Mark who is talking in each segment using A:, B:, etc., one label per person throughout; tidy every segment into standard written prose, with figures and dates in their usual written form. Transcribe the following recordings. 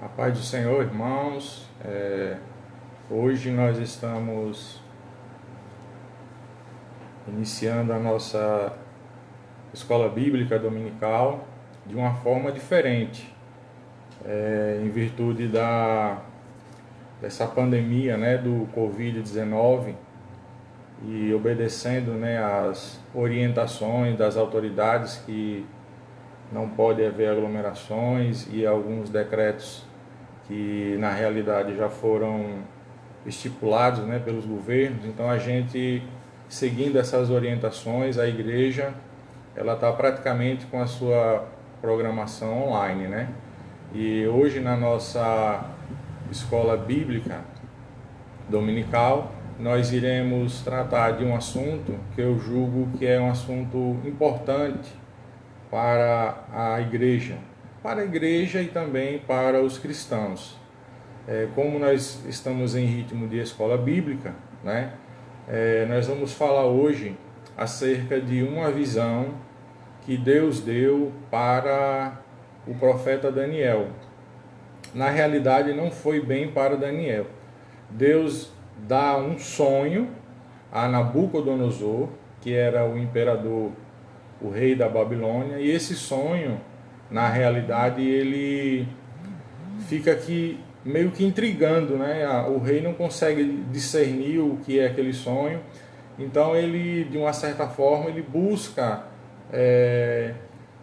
A: A paz do Senhor, irmãos. Hoje nós estamos iniciando a nossa escola bíblica dominical de uma forma diferente, em virtude dessa pandemia, do Covid-19, e obedecendo, às orientações das autoridades que não pode haver aglomerações e alguns decretos que na realidade já foram estipulados, pelos governos. Então a gente, seguindo essas orientações, a igreja ela está praticamente com a sua programação online, E hoje na nossa escola bíblica dominical nós iremos tratar de um assunto que eu julgo que é um assunto importante para a igreja e também para os cristãos. Como nós estamos em ritmo de escola bíblica, nós vamos falar hoje acerca de uma visão que Deus deu para o profeta Daniel. Na realidade, não foi bem para Daniel. Deus dá um sonho a Nabucodonosor, que era o imperador, o rei da Babilônia, e esse sonho, na realidade, ele fica aqui meio que intrigando, O rei não consegue discernir o que é aquele sonho, então ele, de uma certa forma, ele busca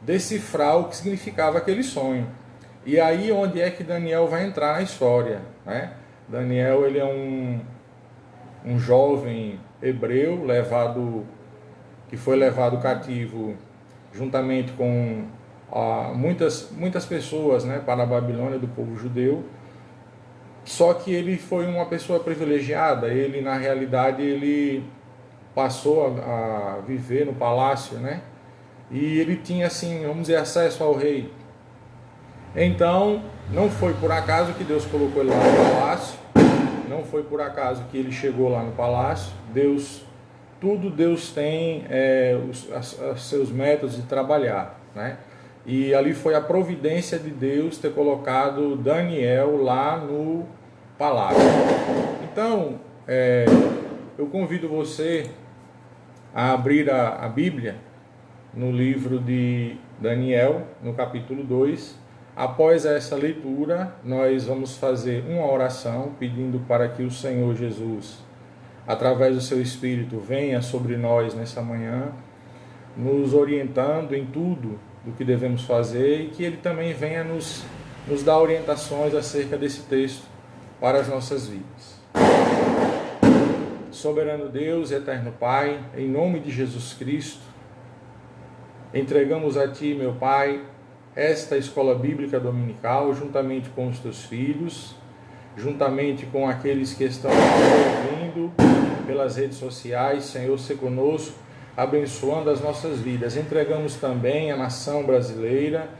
A: decifrar o que significava aquele sonho. E aí onde é que Daniel vai entrar na história, Daniel, ele é um jovem hebreu que foi levado cativo juntamente com muitas pessoas, para a Babilônia, do povo judeu. Só que ele foi uma pessoa privilegiada. Ele, na realidade, ele passou a viver no palácio, e ele tinha, assim, vamos dizer, acesso ao rei. Então, não foi por acaso que Deus colocou ele lá no palácio, não foi por acaso que ele chegou lá no palácio. Deus tem os seus métodos de trabalhar, E ali foi a providência de Deus ter colocado Daniel lá no palácio. Então, eu convido você a abrir a Bíblia no livro de Daniel, no capítulo 2. Após essa leitura, nós vamos fazer uma oração pedindo para que o Senhor Jesus, através do seu Espírito, venha sobre nós nessa manhã, nos orientando em tudo do que devemos fazer, e que Ele também venha nos dar orientações acerca desse texto para as nossas vidas. Soberano Deus, eterno Pai, em nome de Jesus Cristo, entregamos a Ti, meu Pai, esta escola bíblica dominical, juntamente com os Teus filhos, juntamente com aqueles que estão ouvindo pelas redes sociais. Senhor, se conosco, abençoando as nossas vidas. Entregamos também a nação brasileira,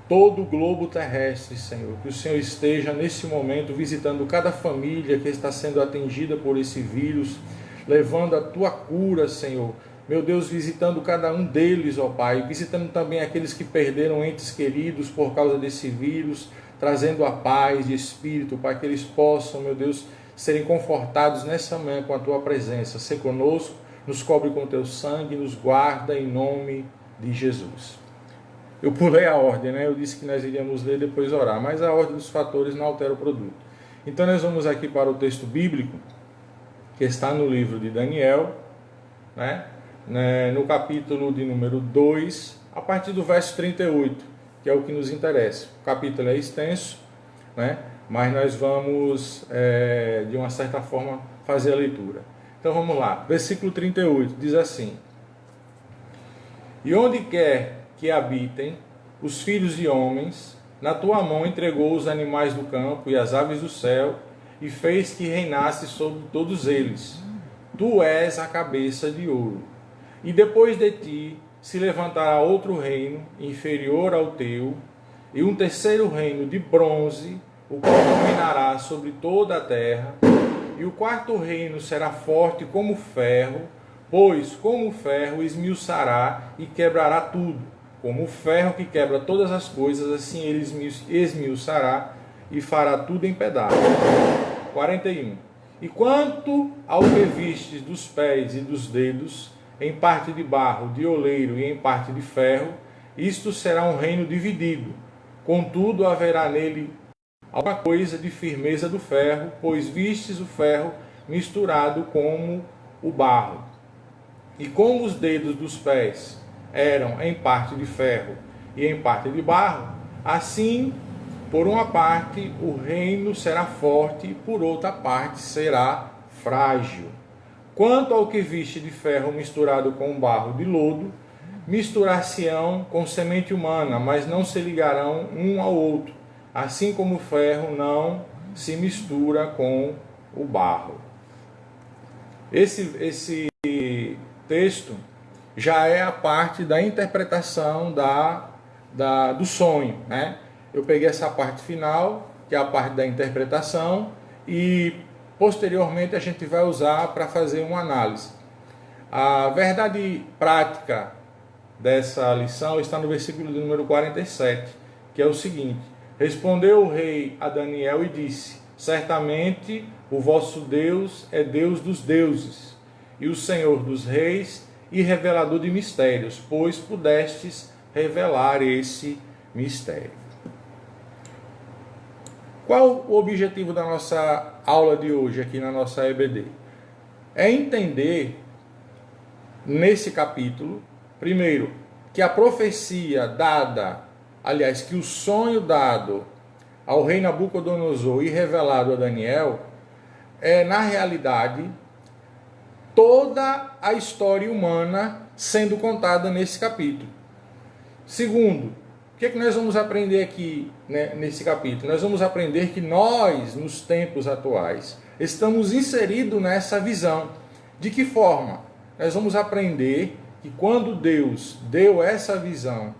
A: todo o globo terrestre, Senhor. Que o Senhor esteja nesse momento visitando cada família que está sendo atingida por esse vírus, levando a Tua cura, Senhor. Meu Deus, visitando cada um deles, ó Pai, visitando também aqueles que perderam entes queridos por causa desse vírus, trazendo a paz de espírito, Pai, que eles possam, meu Deus, serem confortados nessa manhã com a Tua presença. Se conosco, nos cobre com Teu sangue, nos guarda em nome de Jesus. Eu pulei a ordem, Eu disse que nós iríamos ler e depois orar, mas a ordem dos fatores não altera o produto. Então nós vamos aqui para o texto bíblico, que está no livro de Daniel, no capítulo de número 2, a partir do verso 38, que é o que nos interessa. O capítulo é extenso, mas nós vamos, de uma certa forma, fazer a leitura. Então vamos lá, versículo 38, diz assim: E onde quer que habitem os filhos de homens, na tua mão entregou os animais do campo e as aves do céu, e fez que reinasse sobre todos eles. Tu és a cabeça de ouro. E depois de ti se levantará outro reino inferior ao teu, e um terceiro reino de bronze, o qual dominará sobre toda a terra. E o quarto reino será forte como ferro, pois como o ferro esmiuçará e quebrará tudo. Como o ferro que quebra todas as coisas, assim ele esmiuçará e fará tudo em pedaços. 41. E quanto ao que vistes dos pés e dos dedos, em parte de barro, de oleiro e em parte de ferro, isto será um reino dividido. Contudo, haverá nele alguma coisa de firmeza do ferro, pois vistes o ferro misturado com o barro. E como os dedos dos pés eram em parte de ferro e em parte de barro, assim, por uma parte, o reino será forte, e por outra parte será frágil. Quanto ao que viste de ferro misturado com barro de lodo, misturar-se-ão com semente humana, mas não se ligarão um ao outro, assim como o ferro não se mistura com o barro. Esse texto já é a parte da interpretação do sonho, né? Eu peguei essa parte final, que é a parte da interpretação, e posteriormente a gente vai usar para fazer uma análise. A verdade prática dessa lição está no versículo de número 47, que é o seguinte: respondeu o rei a Daniel e disse: certamente o vosso Deus é Deus dos deuses, e o Senhor dos reis, e revelador de mistérios, pois pudestes revelar esse mistério. Qual o objetivo da nossa aula de hoje aqui na nossa EBD? É entender nesse capítulo, primeiro, que a profecia dada, aliás, que o sonho dado ao rei Nabucodonosor e revelado a Daniel, é na realidade toda a história humana sendo contada nesse capítulo. Segundo, o que é que nós vamos aprender aqui, né, nesse capítulo? Nós vamos aprender que nós, nos tempos atuais, estamos inseridos nessa visão. De que forma? Nós vamos aprender que quando Deus deu essa visão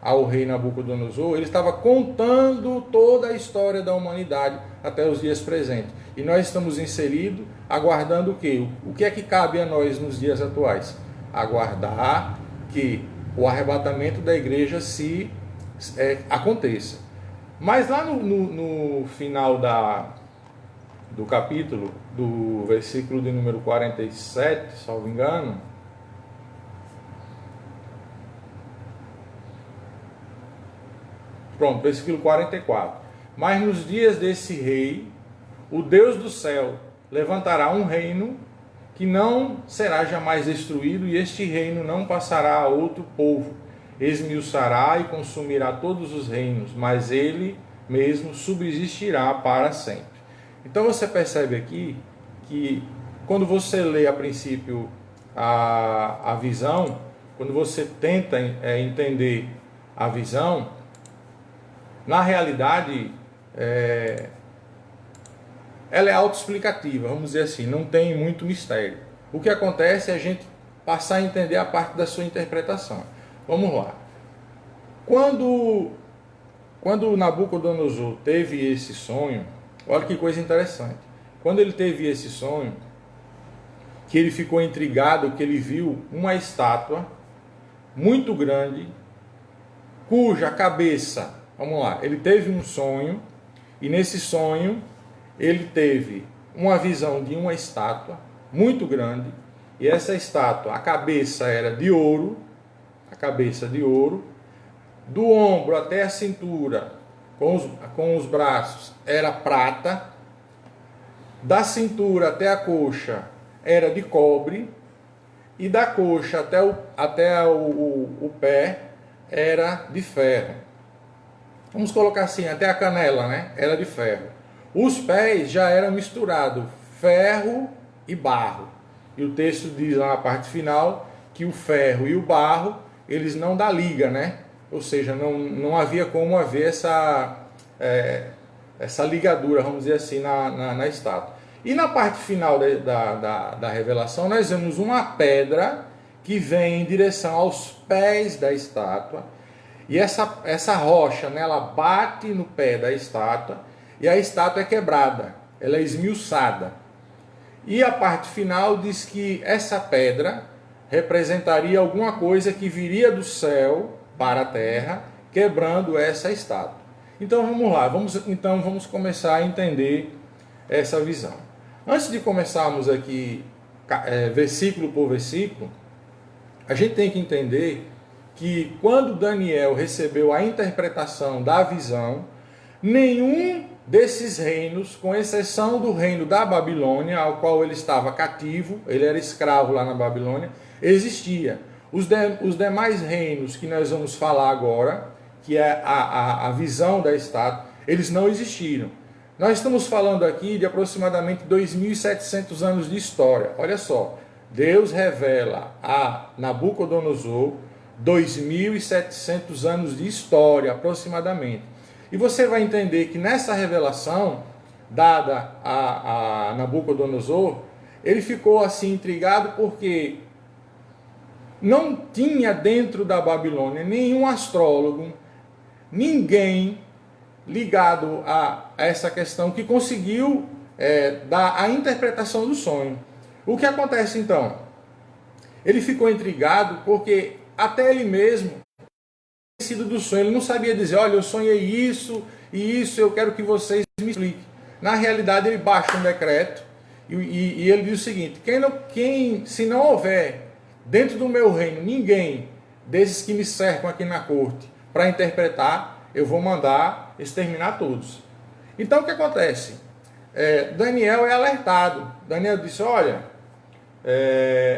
A: ao rei Nabucodonosor, ele estava contando toda a história da humanidade até os dias presentes. E nós estamos inseridos aguardando o quê? O que é que cabe a nós nos dias atuais? Aguardar que o arrebatamento da igreja aconteça. Mas lá no final do capítulo, do versículo de número 47, salvo engano, pronto, versículo 44. Mas nos dias desse rei, o Deus do céu levantará um reino que não será jamais destruído, e este reino não passará a outro povo. Esmiuçará e consumirá todos os reinos, mas ele mesmo subsistirá para sempre. Então você percebe aqui que quando você lê a princípio a visão, quando você tenta entender a visão, na realidade ela é autoexplicativa, vamos dizer assim, não tem muito mistério. O que acontece é a gente passar a entender a parte da sua interpretação. Vamos lá. Quando Nabucodonosor teve esse sonho, olha que coisa interessante. Quando ele teve esse sonho, que ele ficou intrigado, que ele viu uma estátua muito grande, cuja cabeça, vamos lá, ele teve um sonho, e nesse sonho ele teve uma visão de uma estátua muito grande, e essa estátua, a cabeça era de ouro, do ombro até a cintura, com os braços, era prata, da cintura até a coxa era de cobre, e da coxa até o pé era de ferro. Vamos colocar assim, até a canela, né? Era de ferro. Os pés já eram misturados, ferro e barro. E o texto diz lá na parte final que o ferro e o barro, eles não dão liga, né? Ou seja, não havia como haver essa ligadura, vamos dizer assim, na estátua. E na parte final da revelação, nós vemos uma pedra que vem em direção aos pés da estátua. E essa rocha, né, ela bate no pé da estátua, e a estátua é quebrada, ela é esmiuçada. E a parte final diz que essa pedra representaria alguma coisa que viria do céu para a terra, quebrando essa estátua. Então vamos lá, vamos começar a entender essa visão. Antes de começarmos aqui versículo por versículo, a gente tem que entender que quando Daniel recebeu a interpretação da visão, nenhum desses reinos, com exceção do reino da Babilônia, ao qual ele estava cativo, ele era escravo lá na Babilônia, existia. Os demais reinos que nós vamos falar agora, que é a visão da estátua, eles não existiram. Nós estamos falando aqui de aproximadamente 2.700 anos de história. Olha só, Deus revela a Nabucodonosor 2.700 anos de história, aproximadamente. E você vai entender que nessa revelação, dada a Nabucodonosor, ele ficou assim intrigado porque não tinha dentro da Babilônia nenhum astrólogo, ninguém ligado a essa questão que conseguiu dar a interpretação do sonho. O que acontece então? Ele ficou intrigado porque até ele mesmo do sonho, ele não sabia dizer, olha, eu sonhei isso e isso, eu quero que vocês me expliquem. Na realidade, ele baixa um decreto e ele diz o seguinte: se não houver dentro do meu reino ninguém desses que me cercam aqui na corte para interpretar, eu vou mandar exterminar todos. Então o que acontece? Daniel é alertado. Daniel disse, olha,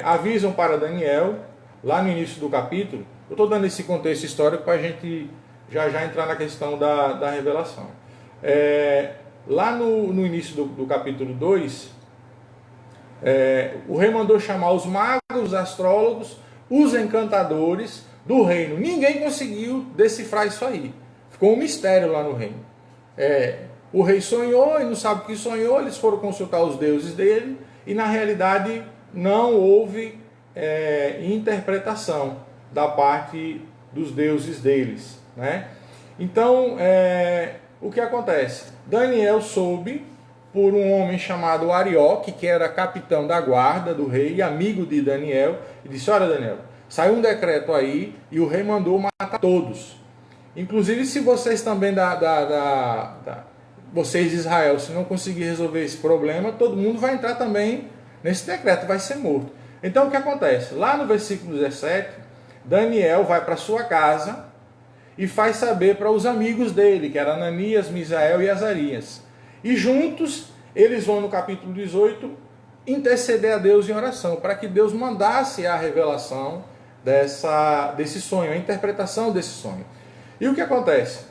A: avisam para Daniel, lá no início do capítulo. Eu estou dando esse contexto histórico para a gente já entrar na questão da revelação. Lá no início do capítulo 2, o rei mandou chamar os magos, os astrólogos, os encantadores do reino. Ninguém conseguiu decifrar isso aí. Ficou um mistério lá no reino. O rei sonhou e não sabe o que sonhou, eles foram consultar os deuses dele e na realidade não houve interpretação da parte dos deuses deles, né? Então, o que acontece? Daniel soube por um homem chamado Arioque, que era capitão da guarda do rei e amigo de Daniel, e disse, olha Daniel, saiu um decreto aí e o rei mandou matar todos. Inclusive, se vocês também vocês de Israel, se não conseguir resolver esse problema, todo mundo vai entrar também nesse decreto, vai ser morto. Então, o que acontece? Lá no versículo 17, Daniel vai para sua casa e faz saber para os amigos dele, que eram Ananias, Misael e Azarias. E juntos, eles vão no capítulo 18 interceder a Deus em oração, para que Deus mandasse a revelação desse sonho, a interpretação desse sonho. E o que acontece?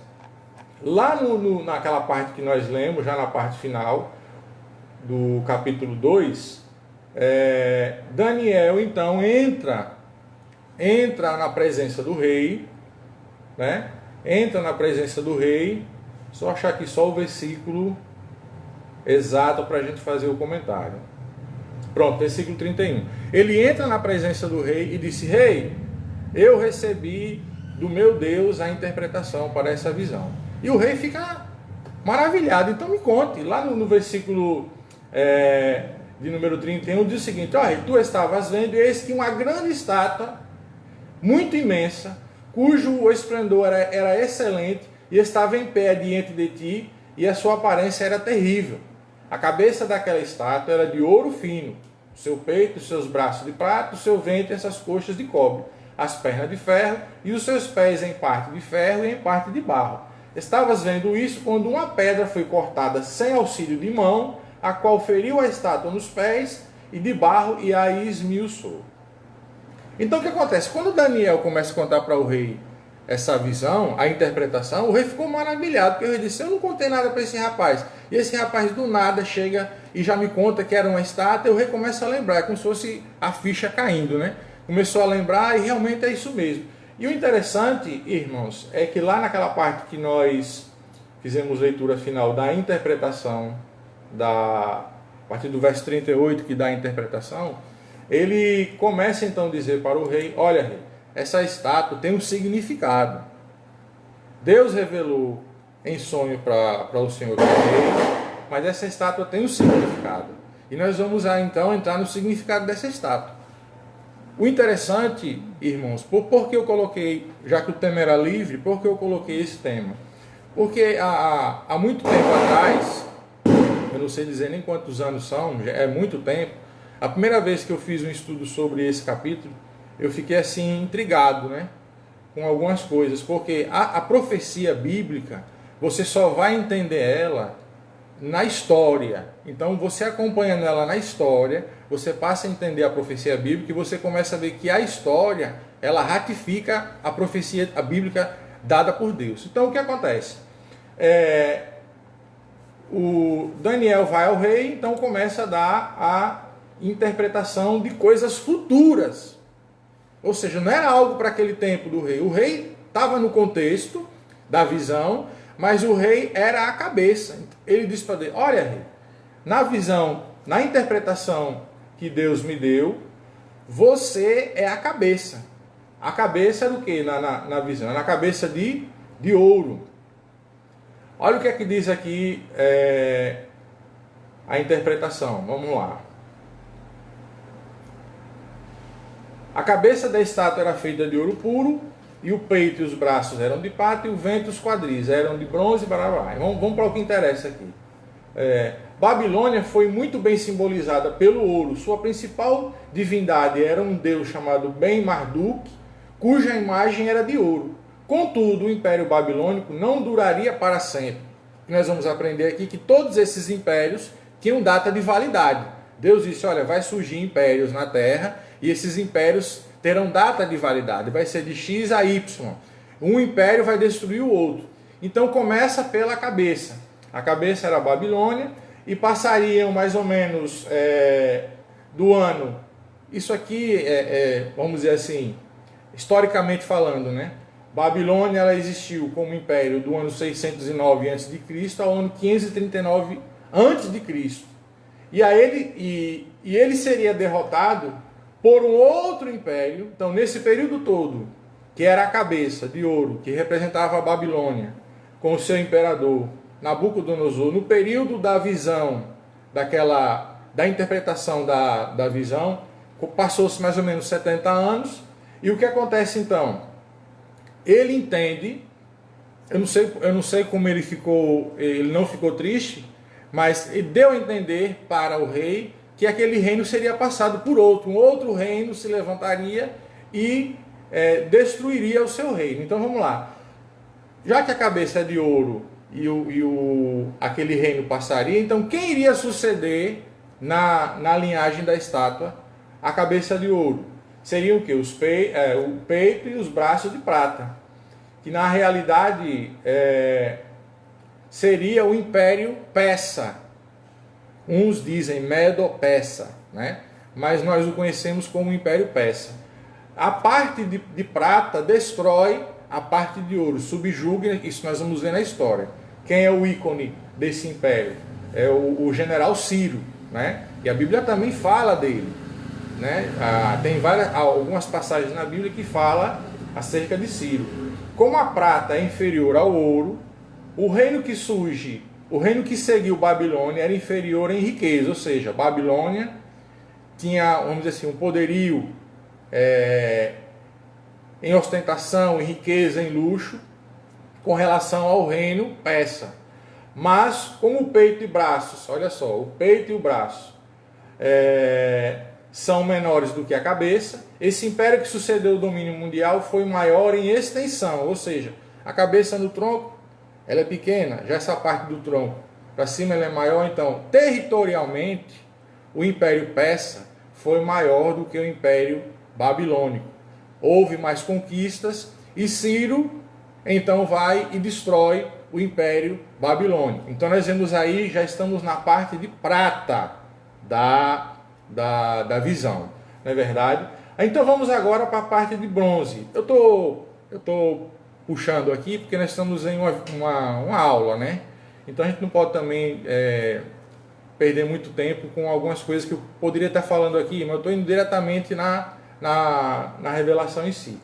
A: Lá naquela parte que nós lemos, já na parte final do capítulo 2, Daniel então entra na presença do rei, né? Entra na presença do rei, só achar aqui só o versículo exato para a gente fazer o comentário. Pronto, versículo 31. Ele entra na presença do rei e disse, rei, eu recebi do meu Deus a interpretação para essa visão. E o rei fica maravilhado, então me conte. Lá no versículo de número 31 diz o seguinte, ó, tu estavas vendo, e eis que uma grande estátua, muito imensa, cujo esplendor era excelente, e estava em pé diante de ti, e a sua aparência era terrível. A cabeça daquela estátua era de ouro fino, o seu peito, os seus braços de prata, o seu ventre e essas coxas de cobre, as pernas de ferro, e os seus pés em parte de ferro e em parte de barro. Estavas vendo isso quando uma pedra foi cortada sem auxílio de mão, a qual feriu a estátua nos pés e de barro e a esmiuçou. Então o que acontece? Quando Daniel começa a contar para o rei essa visão, a interpretação, o rei ficou maravilhado, porque o rei disse, eu não contei nada para esse rapaz. E esse rapaz do nada chega e já me conta que era uma estátua, e o rei começa a lembrar, é como se fosse a ficha caindo, né? Começou a lembrar e realmente é isso mesmo. E o interessante, irmãos, é que lá naquela parte que nós fizemos leitura final da interpretação, a partir do verso 38 que dá a interpretação, ele começa então a dizer para o rei, olha rei, essa estátua tem um significado. Deus revelou em sonho para o Senhor que é rei, mas essa estátua tem um significado. E nós vamos então entrar no significado dessa estátua. O interessante, irmãos, por que eu coloquei, já que o tema era livre, por que eu coloquei esse tema? Porque há muito tempo atrás, eu não sei dizer nem quantos anos são, é muito tempo, a primeira vez que eu fiz um estudo sobre esse capítulo, eu fiquei assim intrigado, né, com algumas coisas, porque a profecia bíblica, você só vai entender ela na história. Então, você acompanhando ela na história, você passa a entender a profecia bíblica e você começa a ver que a história, ela ratifica a profecia bíblica dada por Deus. Então, o que acontece? O Daniel vai ao rei, então começa a dar a interpretação de coisas futuras. Ou seja, não era algo para aquele tempo do rei. O rei estava no contexto da visão, mas o rei era a cabeça. Ele disse para Deus: olha, rei, na visão, na interpretação que Deus me deu, você é a cabeça. A cabeça do que na visão? É na cabeça de ouro. Olha o que é que diz aqui a interpretação. Vamos lá. A cabeça da estátua era feita de ouro puro, e o peito e os braços eram de prata, e o ventre e os quadris eram de bronze. Blá, blá, blá. Vamos para o que interessa aqui. Babilônia foi muito bem simbolizada pelo ouro. Sua principal divindade era um deus chamado Ben-Marduk, cuja imagem era de ouro. Contudo, o Império Babilônico não duraria para sempre. Nós vamos aprender aqui que todos esses impérios tinham data de validade. Deus disse: olha, vai surgir impérios na Terra, e esses impérios terão data de validade. Vai ser de X a Y. Um império vai destruir o outro. Então começa pela cabeça. A cabeça era a Babilônia, e passariam mais ou menos do ano. Isso aqui vamos dizer assim, historicamente falando, né? Babilônia, ela existiu como império do ano 609 a.C. ao ano 539 a.C. E ele seria derrotado por um outro império. Então, nesse período todo, que era a cabeça de ouro, que representava a Babilônia, com o seu imperador Nabucodonosor, no período da visão, da interpretação da visão, passou-se mais ou menos 70 anos, e o que acontece então? Ele entende, eu não sei como ele não ficou triste, mas ele deu a entender para o rei que aquele reino seria passado por outro, um outro reino se levantaria e destruiria o seu reino. Então vamos lá, já que a cabeça é de ouro e aquele reino passaria, então quem iria suceder na linhagem da estátua a cabeça de ouro? Seriam o quê? O peito e os braços de prata, que na realidade seria o Império Persa. Uns dizem Medo-Persa, né? Mas nós o conhecemos como Império Persa. A parte de prata destrói a parte de ouro, subjuga. Isso nós vamos ver na história. Quem é o ícone desse império? É o general Ciro, né? E a Bíblia também fala dele, né? Tem algumas passagens na Bíblia que fala acerca de Ciro. Como a prata é inferior ao ouro, o reino que seguiu Babilônia era inferior em riqueza, ou seja, Babilônia tinha, vamos dizer assim, um poderio em ostentação, em riqueza, em luxo, com relação ao reino persa. Mas como o peito e braços, olha só, o peito e o braço são menores do que a cabeça, esse império que sucedeu o domínio mundial foi maior em extensão, ou seja, a cabeça no tronco, ela é pequena, já essa parte do tronco para cima ela é maior. Então, territorialmente, o Império Persa foi maior do que o Império Babilônico. Houve mais conquistas e Ciro, então, vai e destrói o Império Babilônico. Então, nós vemos aí, já estamos na parte de prata da visão, não é verdade? Então, vamos agora para a parte de bronze. Eu tô puxando aqui porque nós estamos em uma aula, né? Então a gente não pode também perder muito tempo com algumas coisas que eu poderia estar falando aqui, mas eu estou indo diretamente na revelação em si.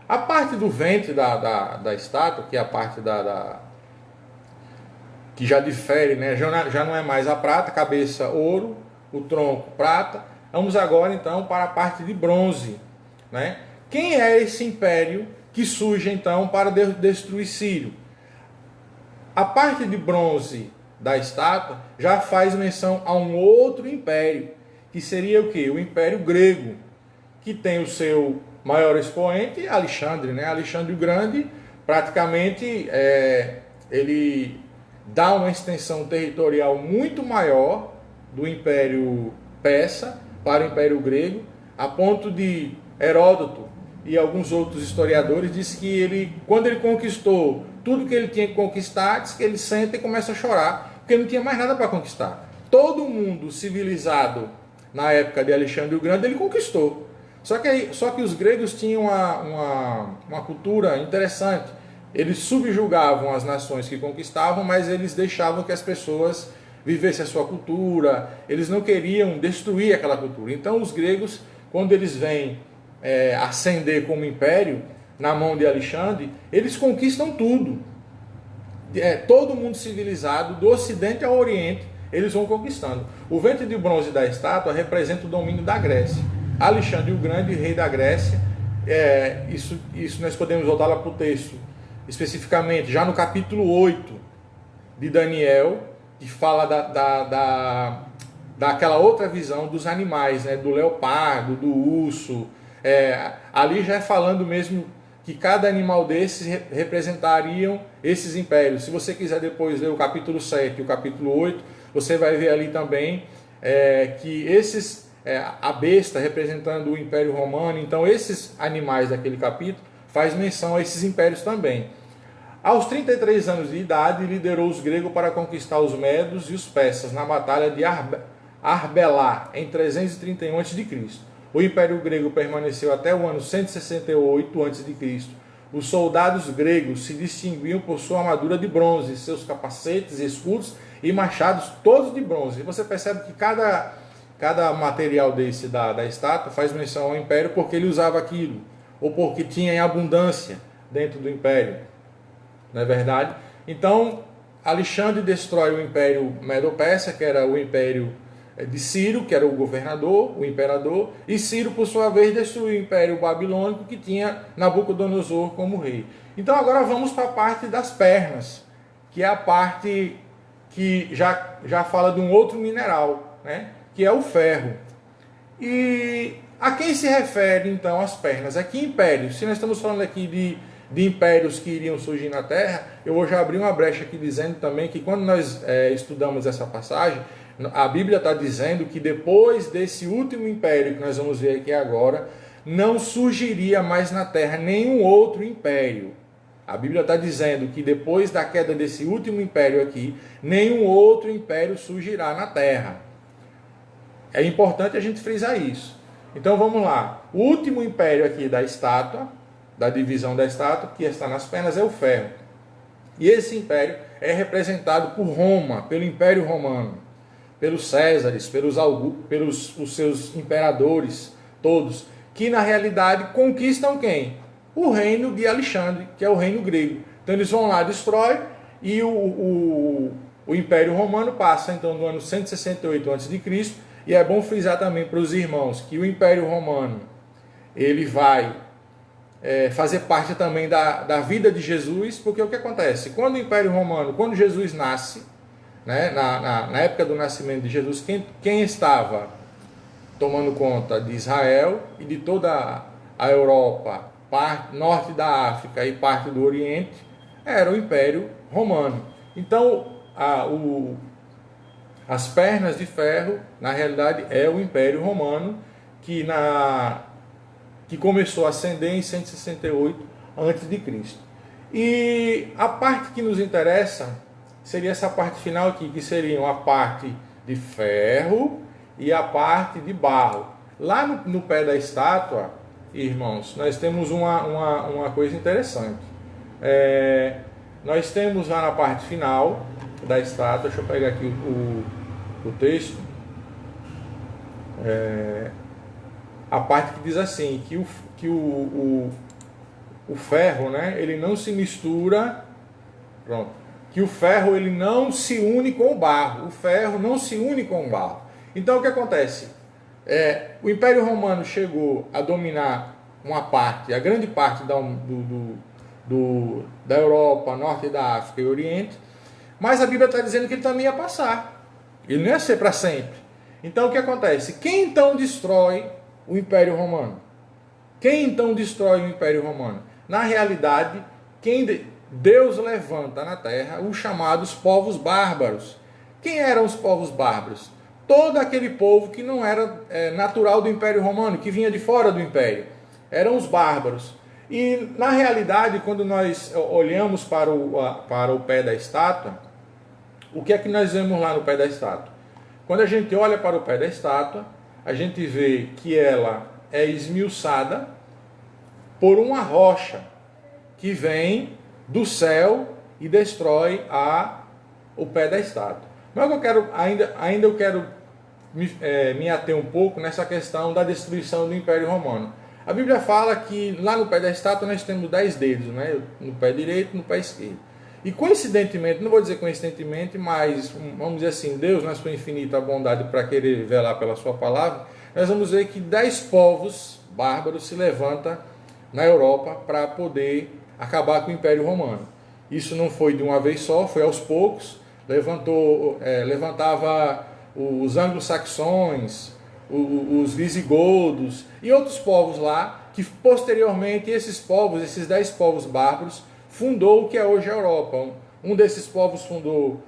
A: A parte do ventre da estátua, que é a parte que já difere, né? Já não é mais a prata, cabeça ouro, o tronco prata. Vamos agora então para a parte de bronze, né? Quem é esse império que surge então para destruir Ciro? A parte de bronze da estátua já faz menção a um outro império, que seria o quê? O Império Grego, que tem o seu maior expoente, Alexandre, né? Alexandre o Grande, praticamente, ele dá uma extensão territorial muito maior do Império Persa para o Império Grego, a ponto de Heródoto e alguns outros historiadores dizem que ele, quando ele conquistou tudo que ele tinha que conquistar, diz que ele senta e começa a chorar, porque não tinha mais nada para conquistar. Todo mundo civilizado na época de Alexandre o Grande ele conquistou. Só que os gregos tinham uma cultura interessante. Eles subjugavam as nações que conquistavam, mas eles deixavam que as pessoas vivessem a sua cultura. Eles não queriam destruir aquela cultura. Então os gregos, quando eles vêm ascender como império na mão de Alexandre, eles conquistam tudo. Todo mundo civilizado, do Ocidente ao Oriente, eles vão conquistando. O ventre de bronze da estátua representa o domínio da Grécia. Alexandre o Grande, rei da Grécia, isso nós podemos voltar lá para o texto, especificamente, já no capítulo 8 de Daniel, que fala daquela outra visão dos animais, né, do leopardo, do urso. Ali já é falando mesmo que cada animal desses representariam esses impérios. Se você quiser depois ler o capítulo 7 e o capítulo 8, você vai ver ali também que a besta representando o Império Romano. Então esses animais daquele capítulo faz menção a esses impérios também. Aos 33 anos de idade, liderou os gregos para conquistar os medos e os persas na batalha de Arbelá, em 331 a.C. O Império Grego permaneceu até o ano 168 a.C. Os soldados gregos se distinguiam por sua armadura de bronze, seus capacetes, escudos e machados todos de bronze. E você percebe que cada material desse da estátua faz menção ao Império porque ele usava aquilo, ou porque tinha em abundância dentro do Império. Não é verdade? Então, Alexandre destrói o Império Medo-Persa, que era o Império de Ciro, que era o governador, o imperador, e Ciro, por sua vez, destruiu o Império Babilônico, que tinha Nabucodonosor como rei. Então, agora vamos para a parte das pernas, que é a parte que já fala de um outro mineral, né? Que é o ferro. E a quem se refere, então, as pernas? A que impérios? Se nós estamos falando aqui de impérios que iriam surgir na Terra, eu vou já abrir uma brecha aqui dizendo também que quando nós estudamos essa passagem, a Bíblia está dizendo que depois desse último império que nós vamos ver aqui agora, não surgiria mais na Terra nenhum outro império. A Bíblia está dizendo que depois da queda desse último império aqui, nenhum outro império surgirá na Terra. É importante a gente frisar isso. Então vamos lá. O último império aqui da estátua, da divisão da estátua, que está nas pernas, é o ferro. E esse império é representado por Roma, pelo Império Romano, pelos Césares, pelos os seus imperadores, todos, que na realidade conquistam quem? O reino de Alexandre, que é o reino grego. Então eles vão lá, destrói, e o Império Romano passa então no ano 168 a.C., e é bom frisar também para os irmãos que o Império Romano ele vai fazer parte também da vida de Jesus, porque o que acontece? Quando o Império Romano, quando Jesus nasce, né, na época do nascimento de Jesus, quem estava tomando conta de Israel e de toda a Europa, norte da África e parte do Oriente, era o Império Romano. Então, as pernas de ferro, na realidade, é o Império Romano, que começou a ascender em 168 a.C. E a parte que nos interessa seria essa parte final aqui, que seriam a parte de ferro e a parte de barro. Lá no pé da estátua, irmãos, nós temos uma coisa interessante. Nós temos lá na parte final da estátua, deixa eu pegar aqui o texto, a parte que diz assim, que o ferro, né, ele não se mistura, que o ferro ele não se une com o barro, o ferro não se une com o barro. Então o que acontece? O Império Romano chegou a dominar a grande parte da Europa, Norte da África e Oriente, Mas a Bíblia está dizendo que ele também ia passar. Ele não ia ser para sempre. Então o que acontece? Quem então destrói o Império Romano? Quem então destrói o Império Romano? Na realidade, Deus levanta na terra os chamados povos bárbaros. Quem eram os povos bárbaros? Todo aquele povo que não era natural do Império Romano, que vinha de fora do Império. Eram os bárbaros. E na realidade, quando nós olhamos para o pé da estátua, o que é que nós vemos lá no pé da estátua? Quando a gente olha para o pé da estátua, a gente vê que ela é esmiuçada por uma rocha que vem do céu e destrói o pé da estátua. Mas eu quero, ainda eu quero me ater um pouco nessa questão da destruição do Império Romano. A Bíblia fala que lá no pé da estátua nós temos 10 dedos, né? No pé direito e no pé esquerdo. E coincidentemente, não vou dizer coincidentemente, mas vamos dizer assim, Deus na sua infinita bondade para querer velar pela sua palavra, nós vamos ver que 10 povos bárbaros se levantam na Europa para poder acabar com o Império Romano. Isso não foi de uma vez só, foi aos poucos. Levantava os anglo-saxões, os visigodos e outros povos lá, que posteriormente esses povos, esses 10 povos bárbaros, fundou o que é hoje a Europa. Um desses povos fundou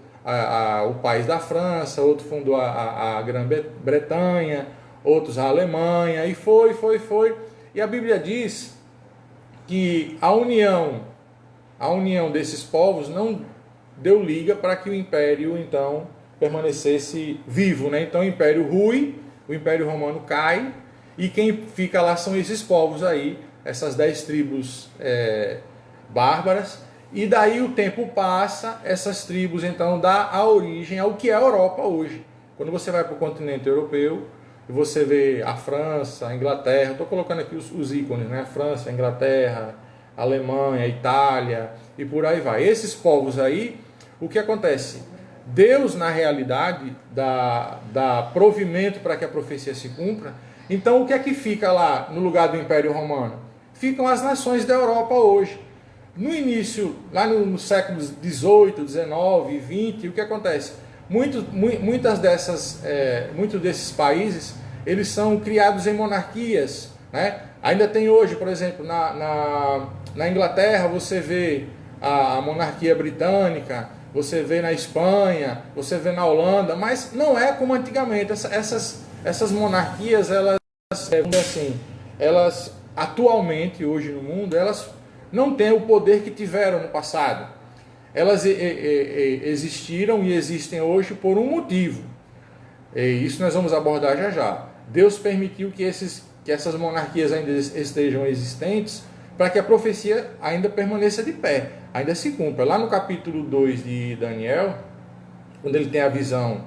A: o país da França, outro fundou a Grã-Bretanha, outros a Alemanha, e foi. E a Bíblia diz que a união desses povos não deu liga para que o Império, então, permanecesse vivo, né? Então o Império rui, o Império Romano cai, e quem fica lá são esses povos aí, essas 10 tribos bárbaras, e daí o tempo passa, essas tribos então dá a origem ao que é a Europa hoje. Quando você vai para o continente europeu, você vê a França, a Inglaterra, estou colocando aqui os ícones, né? A França, a Inglaterra, a Alemanha, a Itália, e por aí vai. Esses povos aí, o que acontece? Deus, na realidade, dá provimento para que a profecia se cumpra. Então, o que é que fica lá no lugar do Império Romano? Ficam as nações da Europa hoje. No início, lá nos séculos 18, 19 e 20, o que acontece? Muitos desses países, eles são criados em monarquias, né? Ainda tem hoje, por exemplo, na Inglaterra, você vê a monarquia britânica, você vê na Espanha, você vê na Holanda, mas não é como antigamente. Essas monarquias, elas atualmente, hoje no mundo, elas não têm o poder que tiveram no passado. Elas existiram e existem hoje por um motivo. E isso nós vamos abordar já já. Deus permitiu que essas monarquias ainda estejam existentes para que a profecia ainda permaneça de pé, ainda se cumpra. Lá no capítulo 2 de Daniel, quando ele tem a visão,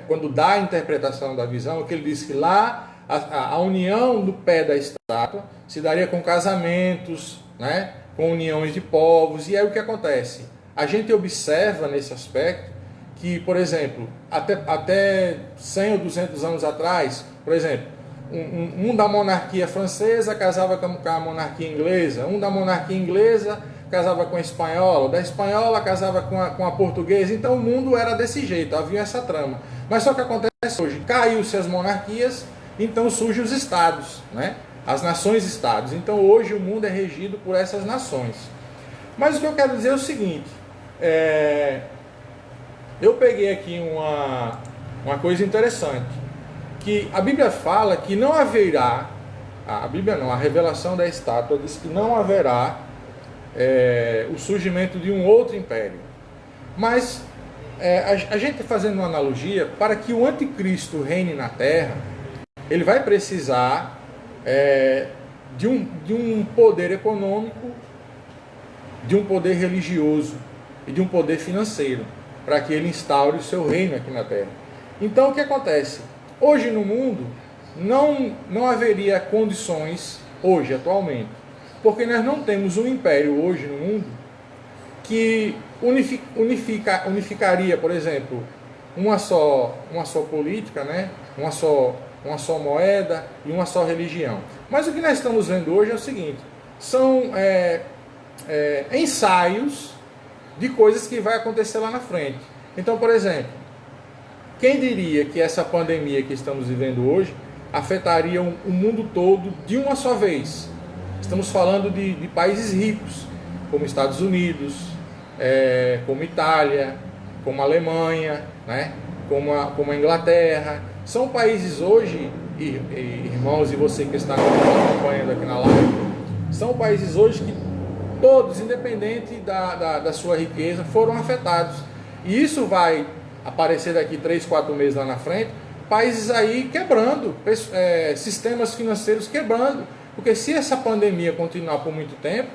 A: quando dá a interpretação da visão, que ele diz que lá a união do pé da estátua se daria com casamentos, né, com uniões de povos. E aí o que acontece? A gente observa nesse aspecto que, por exemplo, até 100 ou 200 anos atrás, por exemplo, um da monarquia francesa casava com a monarquia inglesa, um da monarquia inglesa casava com a espanhola, da espanhola casava com a portuguesa. Então o mundo era desse jeito, havia essa trama. Mas só que acontece hoje, caiu-se as monarquias, então surgem os estados, né? As nações-estados. Então hoje o mundo é regido por essas nações. Mas o que eu quero dizer é o seguinte, eu peguei aqui uma coisa interessante, que a Bíblia fala que não haverá, a revelação da estátua diz que não haverá o surgimento de um outro império. Mas a gente fazendo uma analogia, para que o anticristo reine na terra, ele vai precisar de um poder econômico, de um poder religioso e de um poder financeiro, para que ele instaure o seu reino aqui na terra. Então o que acontece? Hoje no mundo não haveria condições, hoje, atualmente, porque nós não temos um império hoje no mundo que unificaria, por exemplo, uma só política, né? uma só moeda e uma só religião. Mas o que nós estamos vendo hoje é o seguinte, são ensaios de coisas que vai acontecer lá na frente. Então, por exemplo, quem diria que essa pandemia que estamos vivendo hoje afetaria o mundo todo de uma só vez? Estamos falando de países ricos, como Estados Unidos, como Itália, como Alemanha, né? como a Inglaterra. São países hoje, irmãos, e você que está acompanhando aqui na live, são países hoje que todos, independente da sua riqueza, foram afetados. E isso vai aparecer daqui 3, 4 meses lá na frente, países aí quebrando, sistemas financeiros quebrando. Porque se essa pandemia continuar por muito tempo,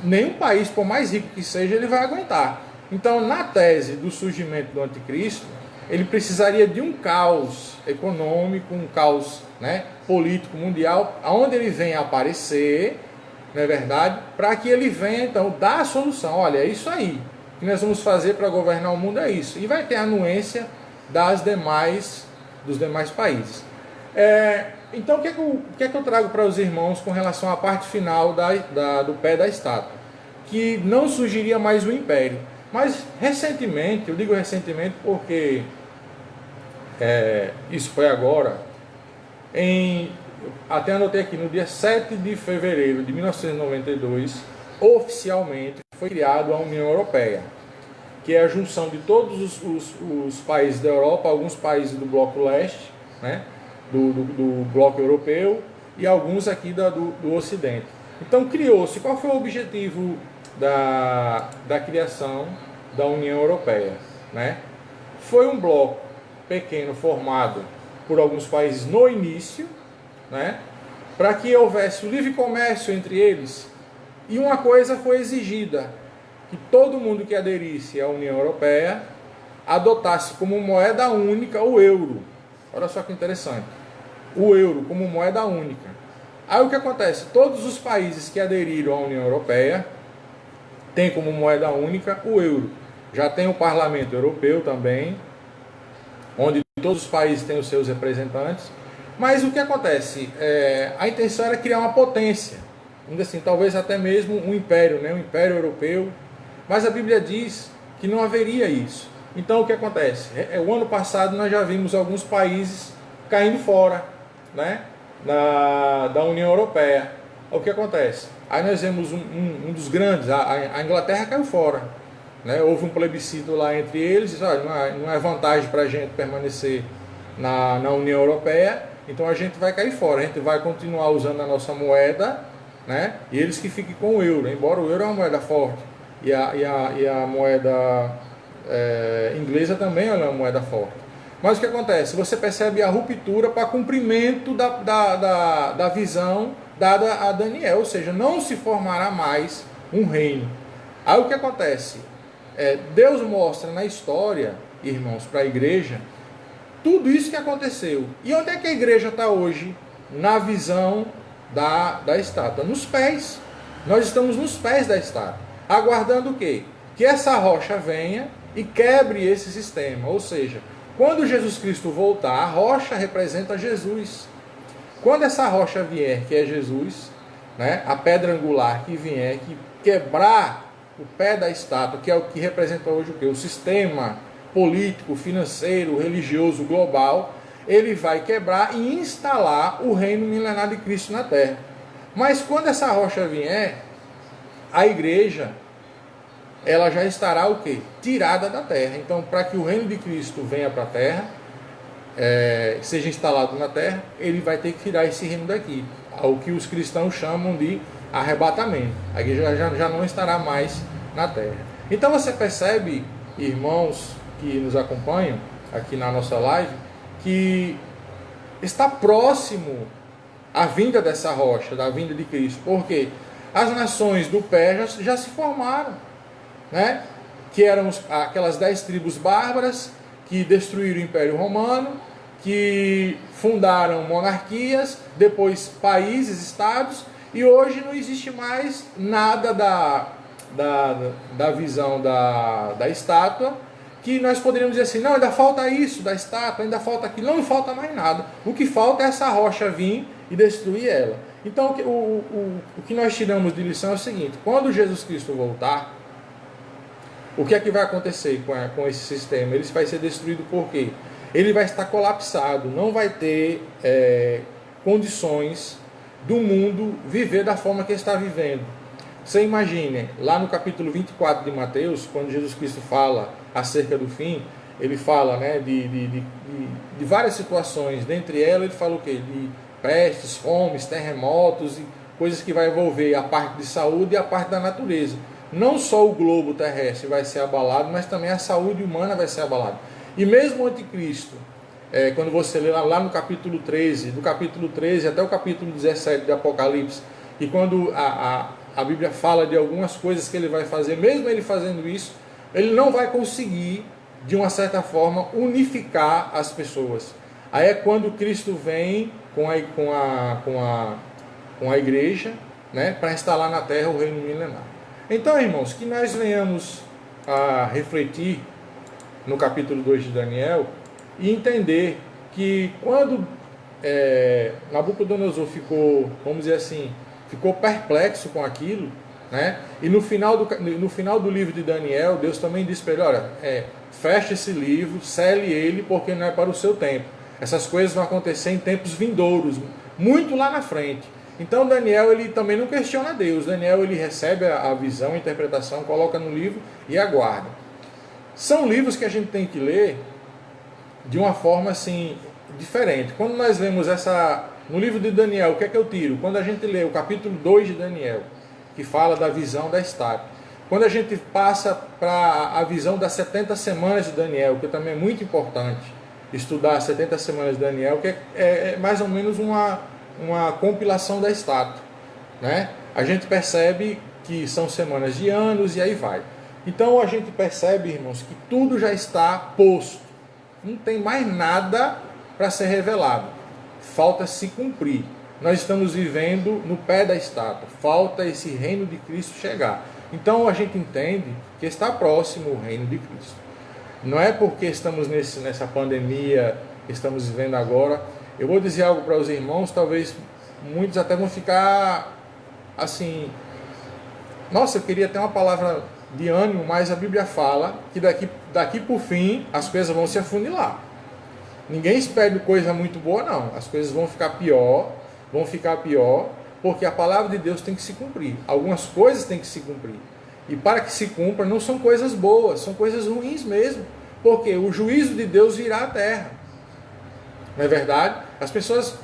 A: nenhum país, por mais rico que seja, ele vai aguentar. Então, na tese do surgimento do anticristo, ele precisaria de um caos econômico, um caos, né, político mundial, onde ele venha aparecer, não é verdade? Para que ele venha, então, dar a solução. Olha, é isso aí. O que nós vamos fazer para governar o mundo é isso. E vai ter a anuência dos demais países. Então, o que é que eu trago para os irmãos com relação à parte final do pé da estátua? Que não surgiria mais o império. Mas, recentemente, eu digo recentemente porque isso foi agora, até anotei aqui, no dia 7 de fevereiro de 1992, oficialmente foi criada a União Europeia, que é a junção de todos os países da Europa, alguns países do bloco leste, né, do bloco europeu, e alguns aqui do ocidente. Então criou-se, qual foi o objetivo da criação da União Europeia, né? Foi um bloco pequeno formado por alguns países no início, né, para que houvesse o livre comércio entre eles. E uma coisa foi exigida, que todo mundo que aderisse à União Europeia adotasse como moeda única o euro. Olha só que interessante. O euro como moeda única. Aí o que acontece? Todos os países que aderiram à União Europeia têm como moeda única o euro. Já tem o Parlamento Europeu também, onde todos os países têm os seus representantes. Mas o que acontece? A intenção era criar uma potência, assim, talvez até mesmo um império, né? Um império europeu. Mas a Bíblia diz que não haveria isso. Então o que acontece? O ano passado nós já vimos alguns países caindo fora, né, da União Europeia. O que acontece? Aí nós vemos um dos grandes, a Inglaterra caiu fora, né? Houve um plebiscito lá entre eles, disse, olha, não é vantagem para a gente permanecer na União Europeia, então a gente vai cair fora, a gente vai continuar usando a nossa moeda, né? E eles que fiquem com o euro, embora o euro é uma moeda forte, e a moeda inglesa também é uma moeda forte. Mas o que acontece? Você percebe a ruptura para cumprimento da visão dada a Daniel, ou seja, não se formará mais um reino. Aí o que acontece? Deus mostra na história, irmãos, para a igreja, tudo isso que aconteceu. E onde é que a igreja está hoje? Na visão da estátua, nos pés. Nós estamos nos pés da estátua, aguardando o quê? Que essa rocha venha e quebre esse sistema, ou seja, quando Jesus Cristo voltar, a rocha representa Jesus. Quando essa rocha vier, que é Jesus, né, a pedra angular que vier, que quebrar o pé da estátua, que é o que representa hoje o quê? O sistema político, financeiro, religioso, global, ele vai quebrar e instalar o reino milenar de Cristo na terra. Mas quando essa rocha vier, a igreja, ela já estará o quê? Tirada da terra. Então, para que o reino de Cristo venha para a terra, seja instalado na terra, ele vai ter que tirar esse reino daqui, o que os cristãos chamam de arrebatamento. A igreja já não estará mais na terra. Então você percebe, irmãos que nos acompanham aqui na nossa live, que está próximo a vinda dessa rocha, da vinda de Cristo, porque as nações do pé já se formaram, né? Que eram aquelas 10 tribos bárbaras que destruíram o Império Romano, que fundaram monarquias, depois países, estados, e hoje não existe mais nada da visão da estátua, que nós poderíamos dizer assim, não, ainda falta isso da estátua, ainda falta aquilo, não falta mais nada. O que falta é essa rocha vir e destruir ela. Então o que nós tiramos de lição é o seguinte: quando Jesus Cristo voltar, O que é que vai acontecer com esse sistema? Ele vai ser destruído por quê? Ele vai estar colapsado, não vai ter condições do mundo viver da forma que está vivendo. Você imagine, lá no capítulo 24 de Mateus, quando Jesus Cristo fala acerca do fim, ele fala, né, de várias situações, dentre elas ele fala o quê? De pestes, fomes, terremotos e coisas que vai envolver a parte de saúde e a parte da natureza. Não só o globo terrestre vai ser abalado, mas também a saúde humana vai ser abalada. E mesmo o anticristo, quando você lê lá no capítulo 13, do capítulo 13 até o capítulo 17 de Apocalipse, e quando a Bíblia fala de algumas coisas que ele vai fazer, mesmo ele fazendo isso, ele não vai conseguir, de uma certa forma, unificar as pessoas. Aí é quando Cristo vem com a igreja, né, para instalar na terra o reino milenar. Então, irmãos, que nós venhamos a refletir no capítulo 2 de Daniel e entender que quando Nabucodonosor ficou, vamos dizer assim, ficou perplexo com aquilo, né? E no final do livro de Daniel, Deus também disse para ele, olha, feche esse livro, cele ele, porque não é para o seu tempo. Essas coisas vão acontecer em tempos vindouros, muito lá na frente. Então Daniel, ele também não questiona Deus. Daniel, ele recebe a visão, a interpretação, coloca no livro e aguarda. São livros que a gente tem que ler de uma forma assim diferente. Quando nós lemos no livro de Daniel, o que é que eu tiro? Quando a gente lê o capítulo 2 de Daniel, que fala da visão da estátua. Quando a gente passa para a visão das 70 semanas de Daniel, que também é muito importante estudar as 70 semanas de Daniel, que é mais ou menos uma compilação da estátua, né? A gente percebe que são semanas de anos e aí vai. Então a gente percebe, irmãos, que tudo já está posto. Não tem mais nada para ser revelado. Falta se cumprir. Nós estamos vivendo no pé da estátua. Falta esse reino de Cristo chegar. Então a gente entende que está próximo o reino de Cristo. Não é porque estamos nessa pandemia que estamos vivendo agora. Eu vou dizer algo para os irmãos, talvez muitos até vão ficar assim, nossa, eu queria ter uma palavra de ânimo, mas a Bíblia fala que daqui por fim as coisas vão se afunilar. Ninguém espera coisa muito boa, não. As coisas vão ficar pior, porque a palavra de Deus tem que se cumprir. Algumas coisas têm que se cumprir. E para que se cumpra, não são coisas boas, são coisas ruins mesmo. Porque o juízo de Deus virá à terra. Não é verdade? As pessoas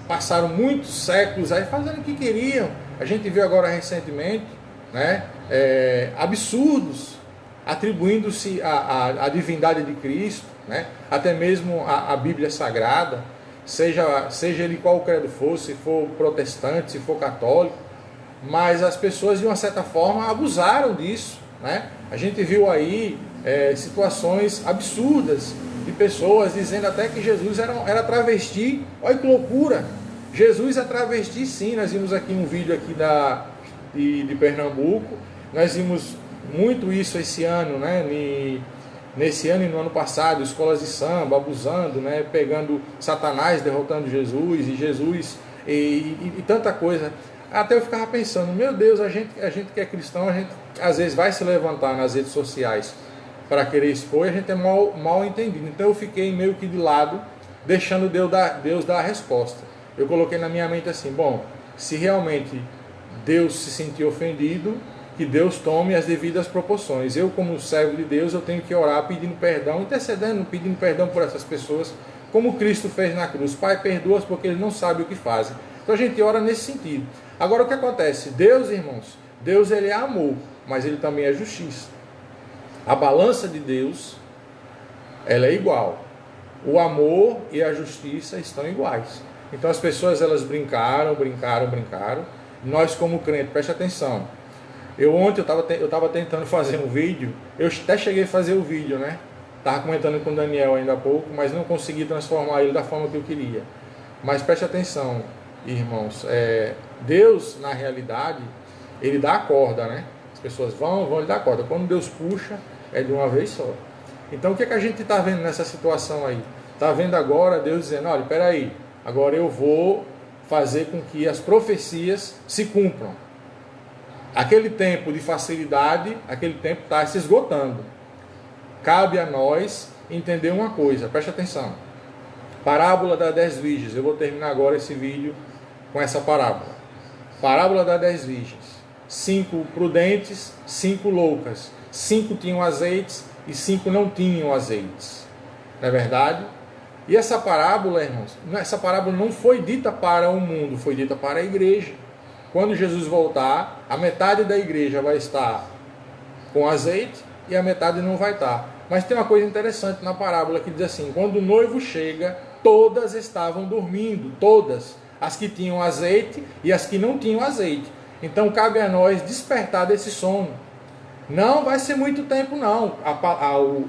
A: passaram muitos séculos aí fazendo o que queriam. A gente viu agora recentemente, né, absurdos atribuindo-se à divindade de Cristo, né, até mesmo a Bíblia Sagrada, seja ele qual credo for, se for protestante, se for católico, mas as pessoas de uma certa forma abusaram disso, né? A gente viu aí situações absurdas de pessoas dizendo até que Jesus era travesti. Olha que loucura! Jesus é travesti, sim. Nós vimos aqui um vídeo aqui de Pernambuco. Nós vimos muito isso esse ano, né? Nesse ano e no ano passado, escolas de samba abusando, né? Pegando Satanás, derrotando Jesus e tanta coisa. Até eu ficava pensando, meu Deus, a gente que é cristão, a gente às vezes vai se levantar nas redes sociais para querer expor, e a gente é mal entendido. Então eu fiquei meio que de lado, deixando Deus dar a resposta. Eu coloquei na minha mente assim, bom, se realmente Deus se sentir ofendido, que Deus tome as devidas proporções. Eu, como servo de Deus, eu tenho que orar pedindo perdão, intercedendo, pedindo perdão por essas pessoas, como Cristo fez na cruz. Pai, perdoa-os porque eles não sabem o que fazem. Então a gente ora nesse sentido. Agora o que acontece? Deus, irmãos, Deus ele é amor, mas ele também é justiça. A balança de Deus, ela é igual. O amor e a justiça estão iguais. Então as pessoas elas brincaram. Nós como crente, preste atenção. Ontem eu estava tentando fazer um vídeo, eu até cheguei a fazer o vídeo, né? Estava comentando com o Daniel ainda há pouco, mas não consegui transformar ele da forma que eu queria. Mas preste atenção, irmãos, Deus, na realidade, ele dá a corda, né? As pessoas vão lhe dar a corda. Quando Deus puxa, é de uma vez só. Então o que a gente está vendo nessa situação aí? Está vendo agora Deus dizendo, olha, espera aí, agora eu vou fazer com que as profecias se cumpram. Aquele tempo de facilidade, aquele tempo está se esgotando. Cabe a nós entender uma coisa, preste atenção. Parábola das 10 virgens. Eu vou terminar agora esse vídeo com essa parábola. Parábola das 10 virgens. 5 prudentes, 5 loucas. 5 tinham azeites e 5 não tinham azeites. Não é verdade? E essa parábola, irmãos, essa parábola não foi dita para o mundo, foi dita para a igreja. Quando Jesus voltar, a metade da igreja vai estar com azeite e a metade não vai estar. Mas tem uma coisa interessante na parábola que diz assim: quando o noivo chega, todas estavam dormindo, todas, as que tinham azeite e as que não tinham azeite. Então cabe a nós despertar desse sono. Não vai ser muito tempo não.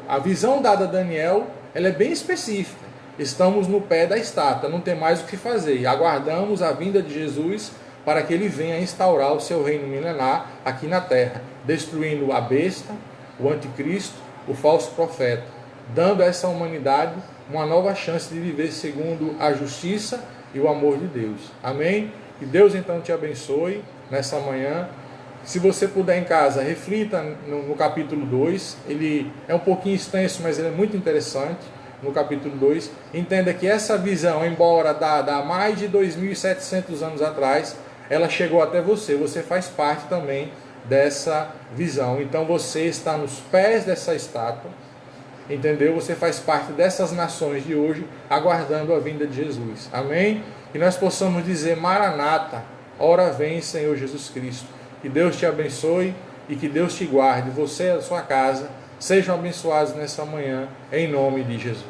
A: A visão dada a Daniel, ela é bem específica. Estamos no pé da estátua, não tem mais o que fazer. Aguardamos a vinda de Jesus para que ele venha instaurar o seu reino milenar aqui na terra, destruindo a besta, o anticristo, o falso profeta, dando a essa humanidade uma nova chance de viver segundo a justiça e o amor de Deus. Amém? Que Deus então te abençoe nessa manhã. Se você puder em casa, reflita no capítulo 2. Ele é um pouquinho extenso, mas ele é muito interessante. No capítulo 2, entenda que essa visão, embora dada há mais de 2.700 anos atrás, ela chegou até você. Você faz parte também dessa visão. Então você está nos pés dessa estátua, entendeu? Você faz parte dessas nações de hoje, aguardando a vinda de Jesus. Amém? Que nós possamos dizer: Maranata, ora vem, Senhor Jesus Cristo. Que Deus te abençoe e que Deus te guarde. Você e a sua casa sejam abençoados nessa manhã, em nome de Jesus.